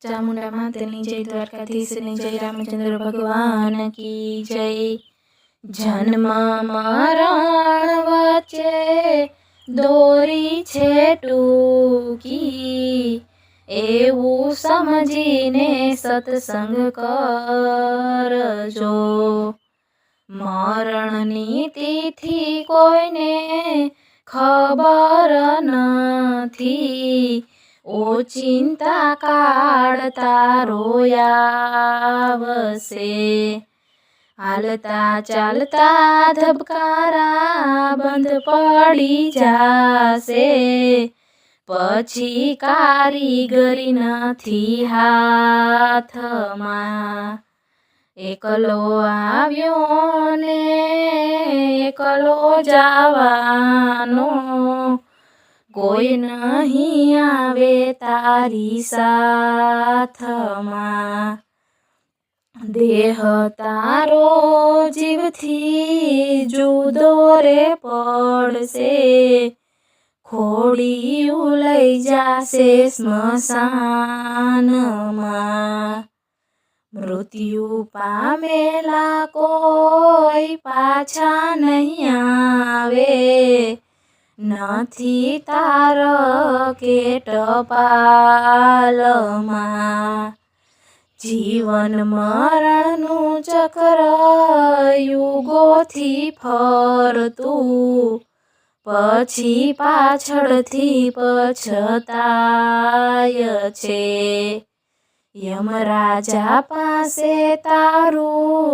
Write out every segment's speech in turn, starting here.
ચામુંડા માતાની જય, દ્વારકાધીશની જય, રામચંદ્ર ભગવાન કી જય। જન્મ મરણ વચ્ચે દોરી છે ટૂંકી, એવું સમજીને સત્સંગ કરજો। મરણની તિથિ કોઈને ખબર નથી, ઓચિંતા કાઢતા રોયાવશે। હાલતા ચાલતા ધબકારા બંધ પડી જાશે, પછી કારીગરી નથી હાથમાં। એકલો આવ્યો ને એકલો જવાનો, કોઈ નહીં આવે તારી સાથમાં। દેહ તારો જીવથી જુદો રે પડશે, ખોડિયું લઈ જાશે સ્મશાનમાં। મૃત્યુ પામેલા કોઈ પાછા નહીં આવે, નથી તારકે ટપાલમાં। જીવન મરણનું ચક્ર યુગોથી ફરતું, પછી પાછળથી પછતાય છે। યમરાજા પાસે તારું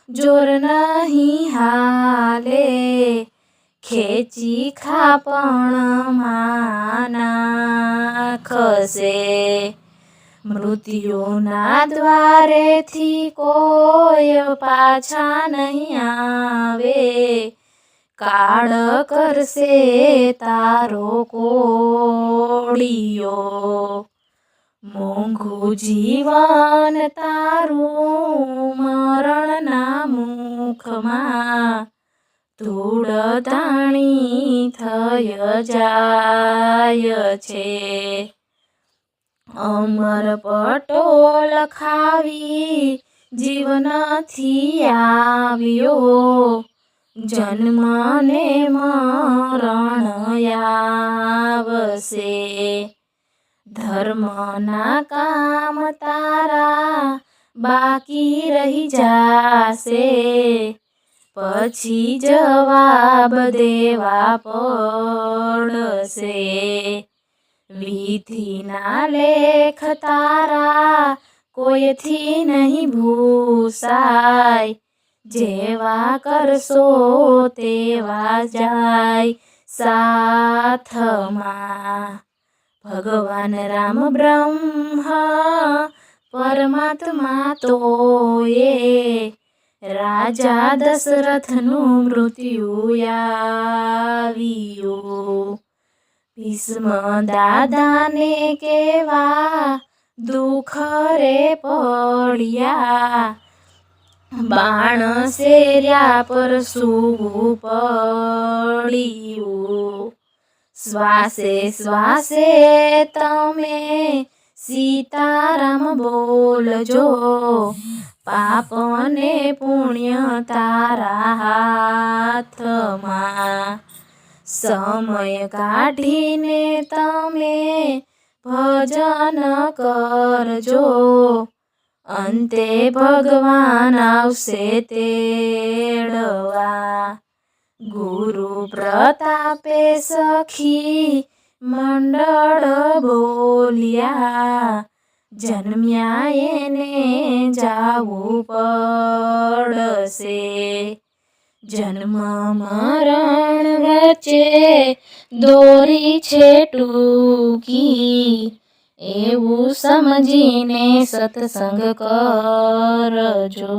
જોર નહીં હાલે, ખેંચી ખાપણમાં નાખશે। મૃત્યુના દ્વારેથી કોઈ પાછા નહીં આવે, કાળ કરશે તારો કોળિયો। મોંઘું જીવન તારું મરણના મુખમાં, ધૂળ ધાણી થઈ જાય છે। અમર પટોલ ખાવી જીવનથી આવ્યો, જન્મ ને મરણ આવશે। ધર્મના કામ તારા બાકી રહી જાશે, પછી જવાબ દેવા પડશે। વિધિના લેખ તારા કોઈથી નહીં ભૂસાય, જેવા કરશો તેવા જાય સાથમાં। ભગવાન રામ બ્રહ્મ પરમાત્મા તોએ, રાજા દશરથનું મૃત્યુ આવ્યું। ભીષ્મ દાદાને કેવા દુઃખ રે પડ્યા, બાણ શેર્યા પર સૂવું પડ્યું। શ્વાસે શ્વાસે તમે સીતારામ બોલજો, પાપ ને પુણ્ય તારા હાથમાં। સમય કાઢીને તમે ભજન કરજો, અંતે ભગવાન આવશે તેડવા। ગુરુ પ્રતાપે સખી મંડળ બોલ્યા, જન્મ્યા એને જાવું પડશે। જન્મ મરણ વચ્ચે દોરી છે ટૂંકી, એવું સમજીને સત્સંગ કરજો।